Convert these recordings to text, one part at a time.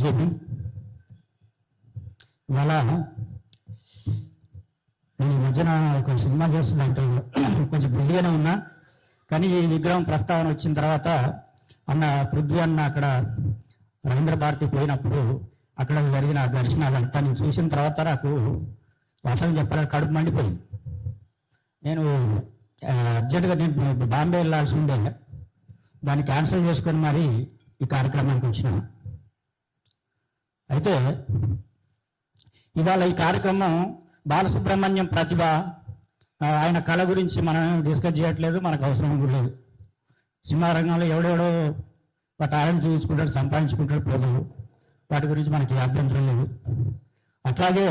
BJP ఇవాళ నేను ఈ మధ్యన ఒక సినిమా చేస్తున్నట్టు కొంచెం బిజీగానే ఉన్నా, కానీ ఈ విగ్రహం ప్రస్తావన వచ్చిన తర్వాత అన్న పృథ్వీ అన్న అక్కడ రవీంద్ర భారతి పోయినప్పుడు అక్కడ జరిగిన ఘర్షణ అదంతా నేను చూసిన తర్వాత నాకు వాస్తవం చెప్పాలని కడుపు మండిపోయింది. నేను అర్జెంటుగా నేను బాంబే వెళ్ళాల్సి ఉండే, దాన్ని క్యాన్సిల్ చేసుకొని మరి ఈ కార్యక్రమానికి వచ్చినాను. అయితే ఇవాళ ఈ కార్యక్రమం బాలసుబ్రహ్మణ్యం ప్రతిభ, ఆయన కళ గురించి మనం డిస్కస్ చేయట్లేదు, మనకు అవసరం లేదు. సినిమా రంగంలో ఎవడెవడో వాటి టాలెంట్ చూపించుకుంటాడు, సంపాదించుకుంటాడు ప్రజలు, వాటి గురించి మనకి అభ్యంతరం లేదు. అట్లాగే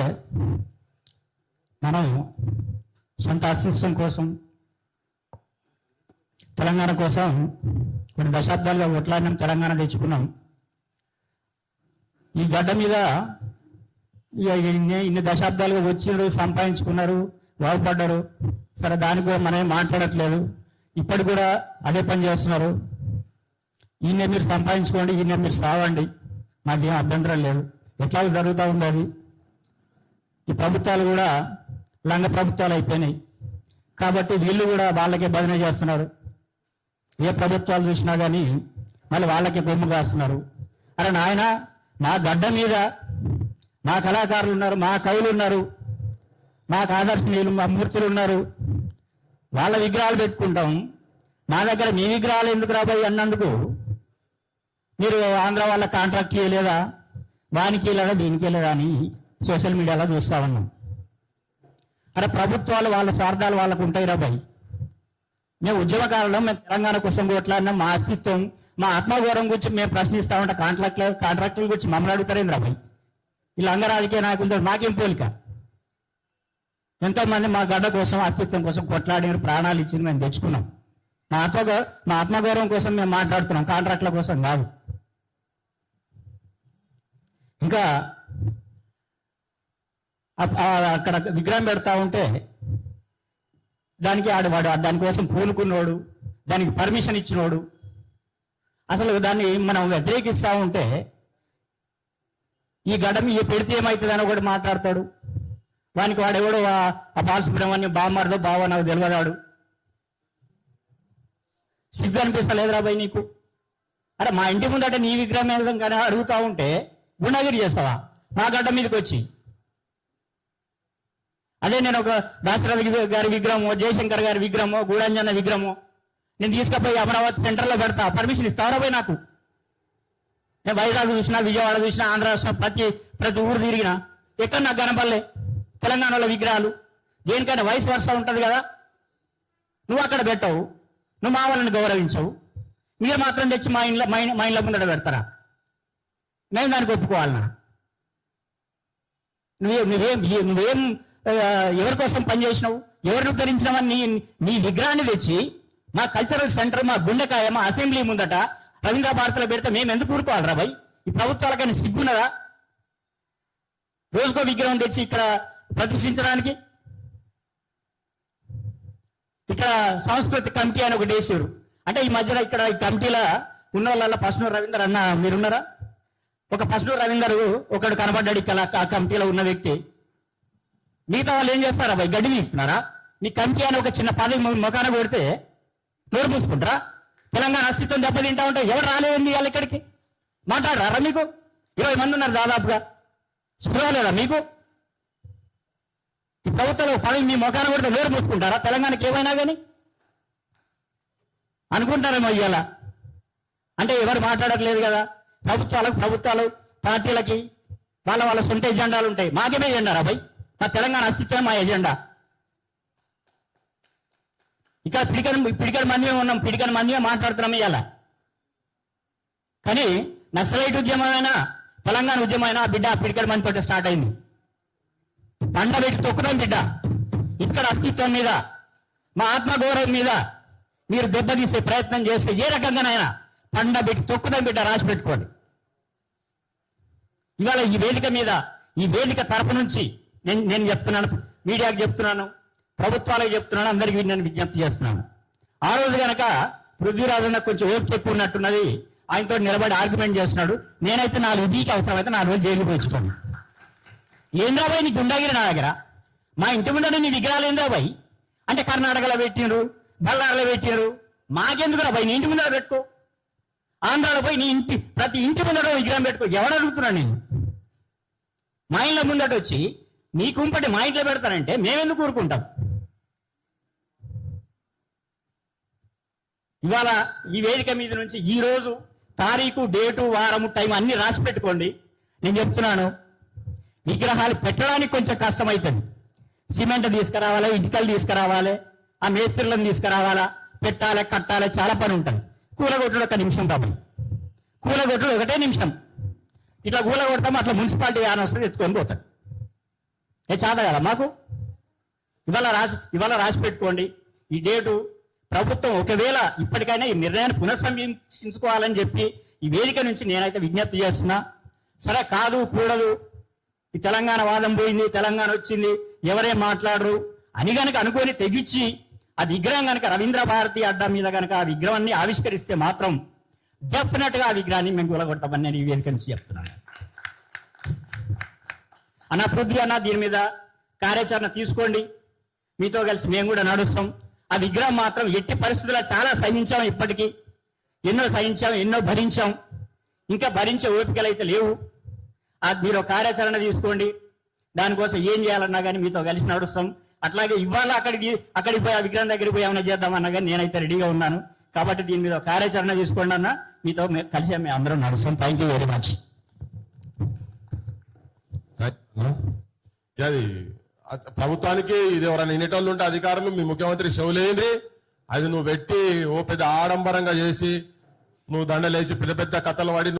మనం సొంత అస్తిత్వం కోసం, తెలంగాణ కోసం కొన్ని దశాబ్దాలుగా కొట్లాడినాం, తెలంగాణ తెచ్చుకున్నాం. ఈ గడ్డ మీద ఇన్ని దశాబ్దాలుగా వచ్చినారు, సంపాదించుకున్నారు, బాగుపడ్డారు. సరే, దానికి కూడా మనమే మాట్లాడట్లేదు. ఇప్పటి కూడా అదే పని చేస్తున్నారు. ఈయన మీరు సంపాదించుకోండి, ఈయన మీరు సావండి, మాకేం అభ్యంతరం లేదు. ఎట్లా జరుగుతూ ఉంది అది. ఈ ప్రభుత్వాలు కూడా లంగ ప్రభుత్వాలు అయిపోయినాయి కాబట్టి వీళ్ళు కూడా వాళ్ళకే భజన చేస్తున్నారు. ఏ ప్రభుత్వాలు చూసినా కానీ మళ్ళీ వాళ్ళకే కొమ్ము కాస్తున్నారు. అరే నాయన, మా గడ్డ మీద మా కళాకారులు ఉన్నారు, మా కవులు ఉన్నారు, మాకు ఆదర్శనీయులు, మా మూర్తులు ఉన్నారు, వాళ్ళ విగ్రహాలు పెట్టుకుంటాం. మా దగ్గర మీ విగ్రహాలు ఎందుకు రాబోయి అన్నందుకు మీరు ఆంధ్ర వాళ్ళ కాంట్రాక్ట్ ఇవ్వలేదా, వానికి లేదా దీనికి లేదా అని సోషల్ మీడియాలో చూస్తా ఉన్నాం. అరే ప్రభుత్వాలు వాళ్ళ స్వార్థాలు వాళ్ళకు ఉంటాయి రాబాయి. మేము ఉద్యమకారులం, మేము తెలంగాణ కోసం కొట్లాడినాం, మా అస్తిత్వం, మా ఆత్మగౌరవం గురించి మేము ప్రశ్నిస్తామంటే కాంట్రాక్టుల గురించి మమ్మల్ని అడుగుతారేం రాబాయి. వీళ్ళ అంగ రాజకీయ నాయకులతో మాకేం పోలిక. ఎంతోమంది మా గడ్డ కోసం, అస్తిత్వం కోసం కొట్లాడిన ప్రాణాలు ఇచ్చింది మేము తెచ్చుకున్నాం. మా ఆత్మగౌరవం కోసం మేము మాట్లాడుతున్నాం, కాంట్రాక్టుల కోసం కాదు. ఇంకా అక్కడ విగ్రహం పెడతా ఉంటే దానికి వాడు దానికోసం పూనుకున్నోడు, దానికి పర్మిషన్ ఇచ్చినోడు, అసలు దాన్ని మనం వ్యతిరేకిస్తూ ఉంటే ఈ గడ్డ మీద పెడితే ఏమవుతుందని ఒకటి మాట్లాడతాడు. వానికి వాడెవడో ఆ బాలసుబ్రహ్మణ్యం బామ్మర్దో బావ నాకు తెలియదాడు. సిగ్గు అనిపిస్తలేదురా బాయ్ నీకు? అరే మా ఇంటి ముందట నీ విగ్రహం ఏదైనా అడుగుతా ఉంటే గుండాగిరి చేస్తావా మా గడ్డ మీదకి వచ్చి? అదే నేను ఒక దాశరథి గారి విగ్రహమో, జయశంకర్ గారి విగ్రహమో, గూడంజన్న విగ్రహమో నేను తీసుకుపోయి అమరావతి సెంటర్లో పెడతా, పర్మిషన్ ఇస్తారా పోయి నాకు? నేను వైజాగ్ చూసినా, విజయవాడ చూసినా, ఆంధ్ర రాష్ట్రం ప్రతి ఊరు తిరిగినా ఎక్కడ నాకు కనపడలే తెలంగాణలో విగ్రహాలు. దేనికైనా వయసు వరుస ఉంటుంది కదా. నువ్వు అక్కడ పెట్టవు, నువ్వు మా వాళ్ళని గౌరవించవు, మీరు మాత్రం తెచ్చి మా ఇంట్లో ముందట పెడతారా? మేము దానికి ఒప్పుకోవాలన్నా? నువ్వేం ఎవరి కోసం పనిచేసినావు, ఎవరిని ఉద్ధరించినావని నీ విగ్రహాన్ని తెచ్చి మా కల్చరల్ సెంటర్, మా గుండెకాయ, మా అసెంబ్లీ ముందట రవీంద్ర భారతిలో పెడితే మేము ఎందుకు ఊరుకోవాలరా భయ్? ఈ ప్రభుత్వాలకైనా సిగ్గున్నదా రోజుకో విగ్రహం తెచ్చి ఇక్కడ ప్రతిష్ఠించడానికి? ఇక్కడ సాంస్కృతిక కమిటీ అని ఒకటి వేసారు. అంటే ఈ మధ్యలో ఇక్కడ ఈ కమిటీలో ఉన్న వాళ్ళ పసునూరు రవీందర్ అన్న మీరున్నారా? ఒక పసునూరు రవీందర్ ఒకడు కనబడ్డాడు ఇక్కడ ఆ కమిటీలో ఉన్న వ్యక్తి. మిగతా వాళ్ళు ఏం చేస్తారా భయ్? గడ్డి వీపుతున్నారా? మీ కమిటీ అని ఒక చిన్న పదవి మొఖాన కొడితే నోరు మూసుకుంటారా? తెలంగాణ అస్తిత్వం దెబ్బతింటా ఉంటే ఎవరు రాలేదండి వాళ్ళు ఇక్కడికి మాట్లాడరా? మీకు 20 మంది ఉన్నారు దాదాపుగా, స్పృహలేదా మీకు? ఈ ప్రభుత్వంలో పదవి మీ మొఖాన కొడితే నోరు మూసుకుంటారా? తెలంగాణకి ఏమైనా కానీ అనుకుంటారేమో ఇవాళ. అంటే ఎవరు మాట్లాడట్లేదు కదా. ప్రభుత్వాలు పార్టీలకి వాళ్ళ సొంత ఎజెండాలు ఉంటాయి. మాకేమే ఎజెండా భయ్? మా తెలంగాణ అస్తిత్వం మా ఎజెండా. ఇక్కడ పిడికడి మందిమే ఉన్నాం, పిడికడి మందిమే మాట్లాడుతున్నాం ఇవాళ. కానీ నక్సలైట్ ఉద్యమమైనా, తెలంగాణ ఉద్యమైనా బిడ్డ పిడికడి మందితో స్టార్ట్ అయింది. పండ పెట్టి తొక్కుదాం బిడ్డ. ఇక్కడ అస్తిత్వం మీద, మా ఆత్మగౌరవం మీద మీరు దెబ్బతీసే ప్రయత్నం చేస్తే ఏ రకంగానైనా పండ పెట్టి తొక్కుదాం బిడ్డ, రాసి పెట్టుకోండి. ఇవాళ ఈ వేదిక తరపు నుంచి నేను చెప్తున్నాను, మీడియాకి చెప్తున్నాను, ప్రభుత్వాలకు చెప్తున్నాను, అందరికీ నేను విజ్ఞప్తి చేస్తున్నాను. ఆ రోజు కనుక పృథ్వీరాజన్న కొంచెం ఓపిక ఎక్కువ ఉన్నట్టున్నది, ఆయనతో నిలబడి ఆర్గ్యుమెంట్ చేస్తున్నాడు. నేనైతే 4 వీక్ అవసరమైతే 4 రోజులు జైలు పోయించుకోండి. ఏంద్రాబాయ్ నీ గుండాగిరి నా దగ్గర, మా ఇంటి ముందర నీ విగ్రహాలు ఏంద్రాబాయ్ అంటే కర్ణాటకలో పెట్టినారు, బళ్ళారిలో పెట్టారు, మాకెందుకు రాబాయ్ నీ ఇంటి ముందర పెట్టుకో, ఆంధ్రాలో పోయి నీ ఇంటి ప్రతి ఇంటి ముందర విగ్రహం పెట్టుకో. ఎవడు అడుగుతున్నాను నేను? మా ఇంట్లో ముందట వచ్చి నీ కుంపటి మా ఇంట్లో పెడతానంటే మేమెందుకు ఊరుకుంటాం? ఇవాళ ఈ వేదిక మీద నుంచి ఈ రోజు తారీఖు, డేటు, వారము, టైం అన్ని రాసి పెట్టుకోండి. నేను చెప్తున్నాను, విగ్రహాలు పెట్టడానికి కొంచెం కష్టమవుతుంది. సిమెంట్ తీసుకురావాలి, ఇటుకలు తీసుకురావాలి, ఆ మేస్త్రులను తీసుకురావాలా, పెట్టాలి, కట్టాలి, చాలా పని ఉంటుంది. కూలగొట్టుడు 1 నిమిషం పాపం, కూలగొట్టుడు 1 నిమిషం. ఇట్లా కూలగొడతాము, అట్లా మున్సిపాలిటీ వ్యాన్ వస్తుంది, ఎత్తుకొని పోతాడు. చాదా కదా మాకు? ఇవాళ రాసి పెట్టుకోండి ఈ డేటు. ప్రభుత్వం ఒకవేళ ఇప్పటికైనా ఈ నిర్ణయాన్ని పునఃసమీక్షించుకోవాలని చెప్పి ఈ వేదిక నుంచి నేనైతే విజ్ఞప్తి చేస్తున్నా. సరే కాదు కూడదు, ఈ తెలంగాణ వాదం పోయింది, తెలంగాణ వచ్చింది, ఎవరేం మాట్లాడరు అని గనక అనుకొని తెగిచ్చి ఆ విగ్రహం కనుక రవీంద్ర భారతి అడ్డా మీద కనుక ఆ విగ్రహాన్ని ఆవిష్కరిస్తే మాత్రం డెఫినెట్ గా ఆ విగ్రహాన్ని మేము కూలగొడతామని నేను ఈ వేదిక నుంచి చెప్తున్నాను. అన్న పృథ్వీ అన్న దీని మీద కార్యాచరణ తీసుకోండి, మీతో కలిసి మేము కూడా నడుస్తాం. ఆ విగ్రహం మాత్రం ఎట్టి పరిస్థితుల్లో చాలా సహించాం, ఇప్పటికీ ఎన్నో సహించాం, ఎన్నో భరించాం, ఇంకా భరించే ఓపికలు అయితే లేవు. మీరు కార్యాచరణ తీసుకోండి, దానికోసం ఏం చేయాలన్నా కానీ మీతో కలిసి నడుస్తాం. అట్లాగే ఇవాళ అక్కడికి పోయి ఆ విగ్రహం దగ్గరికి పోయి ఏమైనా చేద్దామన్నా కానీ నేనైతే రెడీగా ఉన్నాను. కాబట్టి దీని మీద కార్యాచరణ తీసుకోండి అన్న, మీతో కలిసి మేము అందరం నడుస్తాం. Thank you very much. అది ప్రభుత్వానికి ఇది ఎవరైనా ఇనేటోళ్ళు ఉంటే అధికారులు మీ ముఖ్యమంత్రి చెవులేండి, అది నువ్వు పెట్టి ఓ పెద్ద ఆడంబరంగా చేసి నువ్వు దండలేసి పెద్ద పెద్ద కథలు వాడి